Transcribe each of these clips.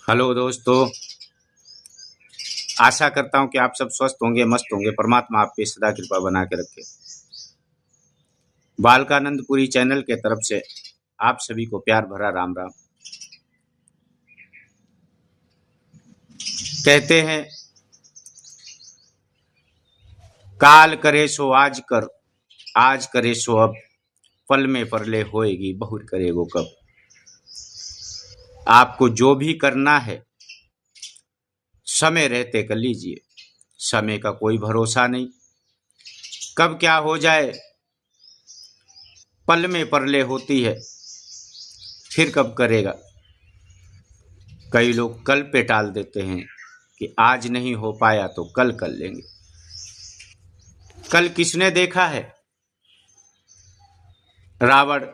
Hello दोस्तों, आशा करता हूं कि आप सब स्वस्थ होंगे, मस्त होंगे। परमात्मा आप पे सदा कृपा बना के रखे। बालकानंदपुरी चैनल के तरफ से आप सभी को प्यार भरा राम राम। कहते हैं, काल करे सो आज कर, आज करे सो अब, पल में परले होएगी बहुर करेगो कब। आपको जो भी करना है समय रहते कर लीजिए। समय का कोई भरोसा नहीं, कब क्या हो जाए। पल में परले होती है, फिर कब करेगा। कई लोग कल पे टाल देते हैं कि आज नहीं हो पाया तो कल कर लेंगे। कल किसने देखा है? रावण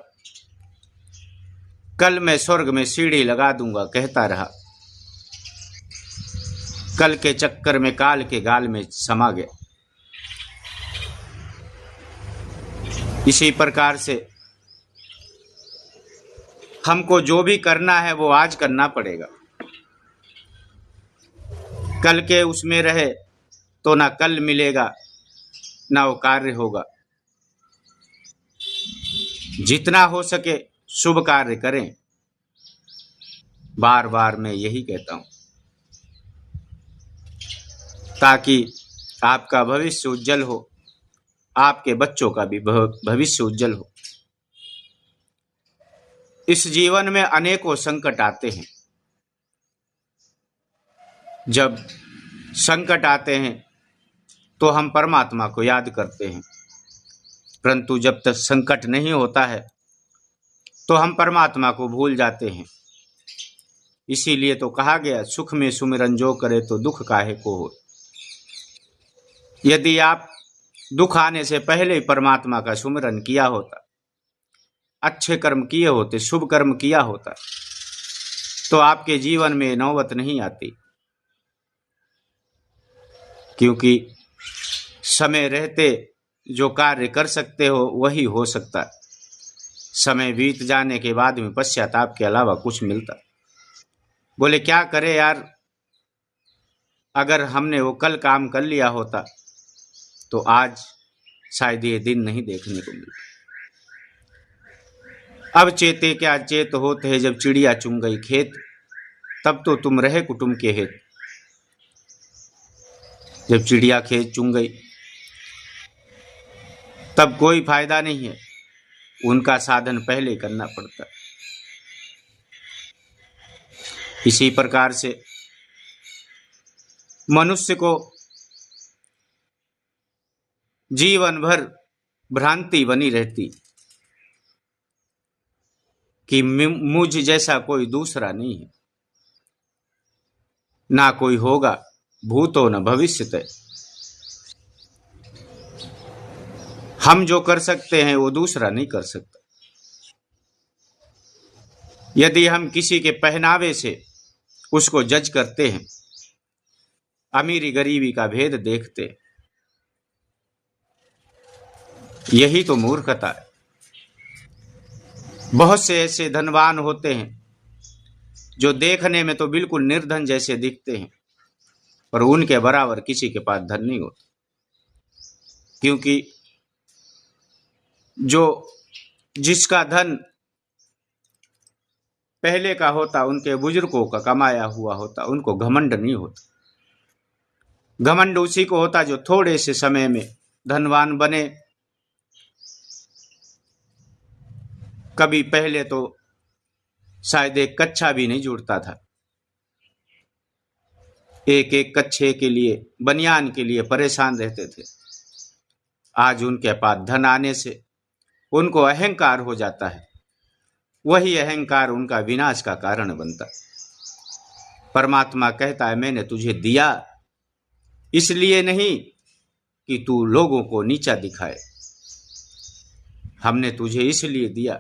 कल मैं स्वर्ग में सीढ़ी लगा दूंगा कहता रहा, कल के चक्कर में काल के गाल में समा गया। इसी प्रकार से हमको जो भी करना है वो आज करना पड़ेगा। कल के उसमें रहे तो ना कल मिलेगा ना वो कार्य होगा। जितना हो सके शुभ कार्य करें। बार बार मैं यही कहता हूं, ताकि आपका भविष्य उज्जवल हो, आपके बच्चों का भी भविष्य उज्जवल हो। इस जीवन में अनेकों संकट आते हैं। जब संकट आते हैं तो हम परमात्मा को याद करते हैं, परंतु जब तक संकट नहीं होता है तो हम परमात्मा को भूल जाते हैं। इसीलिए तो कहा गया, सुख में सुमिरन जो करे तो दुख काहे को हो। यदि आप दुख आने से पहले ही परमात्मा का सुमिरन किया होता, अच्छे कर्म किए होते, शुभ कर्म किया होता, तो आपके जीवन में नौबत नहीं आती। क्योंकि समय रहते जो कार्य कर सकते हो वही हो सकता। समय बीत जाने के बाद में पश्चाताप के अलावा कुछ मिलता। बोले क्या करे यार, अगर हमने वो कल काम कर लिया होता तो आज शायद ये दिन नहीं देखने को मिलता। अब चेते क्या चेत होते है, जब चिड़िया चुन गई खेत, तब तो तुम रहे कुटुंब के हेत। जब चिड़िया खेत चुन गई तब कोई फायदा नहीं है, उनका साधन पहले करना पड़ता। इसी प्रकार से मनुष्य को जीवन भर भ्रांति बनी रहती कि मुझ जैसा कोई दूसरा नहीं है, ना कोई होगा भूतो न भविष्यते। हम जो कर सकते हैं वो दूसरा नहीं कर सकता। यदि हम किसी के पहनावे से उसको जज करते हैं, अमीरी गरीबी का भेद देखते हैं, यही तो मूर्खता है। बहुत से ऐसे धनवान होते हैं जो देखने में तो बिल्कुल निर्धन जैसे दिखते हैं, पर उनके बराबर किसी के पास धन नहीं होता। क्योंकि जो जिसका धन पहले का होता, उनके बुजुर्गों का कमाया हुआ होता, उनको घमंड नहीं होता। घमंड उसी को होता जो थोड़े से समय में धनवान बने। कभी पहले तो शायद एक कच्छा भी नहीं जुड़ता था, एक एक कच्छे के लिए, बनियान के लिए परेशान रहते थे। आज उनके पास धन आने से उनको अहंकार हो जाता है। वही अहंकार उनका विनाश का कारण बनता। परमात्मा कहता है, मैंने तुझे दिया इसलिए नहीं कि तू लोगों को नीचा दिखाए, हमने तुझे इसलिए दिया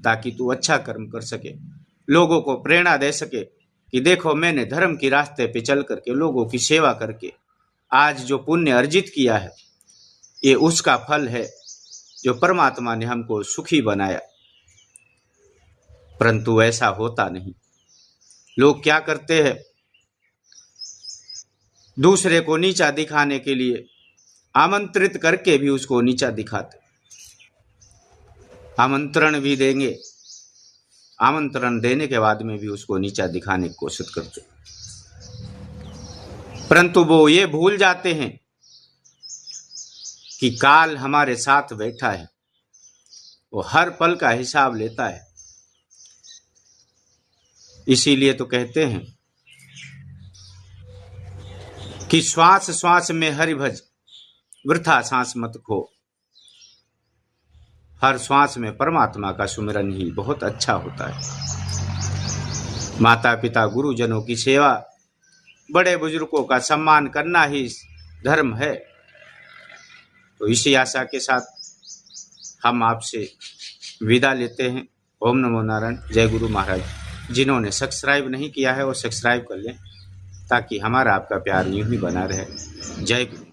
ताकि तू अच्छा कर्म कर सके, लोगों को प्रेरणा दे सके कि देखो मैंने धर्म की रास्ते पे चल करके, लोगों की सेवा करके आज जो पुण्य अर्जित किया है, ये उसका फल है जो परमात्मा ने हमको सुखी बनाया। परंतु ऐसा होता नहीं। लोग क्या करते हैं, दूसरे को नीचा दिखाने के लिए आमंत्रित करके भी उसको नीचा दिखाते, आमंत्रण भी देंगे, आमंत्रण देने के बाद में भी उसको नीचा दिखाने की कोशिश करते, परंतु वो ये भूल जाते हैं कि काल हमारे साथ बैठा है, वो हर पल का हिसाब लेता है। इसीलिए तो कहते हैं कि श्वास श्वास में हरि भज, वृथा सांस मत खो। हर श्वास में परमात्मा का सुमिरन ही बहुत अच्छा होता है। माता पिता गुरुजनों की सेवा, बड़े बुजुर्गों का सम्मान करना ही धर्म है। तो इसी आशा के साथ हम आपसे विदा लेते हैं। ओम नमो नारायण। जय गुरु महाराज। जिन्होंने सब्सक्राइब नहीं किया है वो सब्सक्राइब कर लें, ताकि हमारा आपका प्यार यूं ही बना रहे। जय गुरु।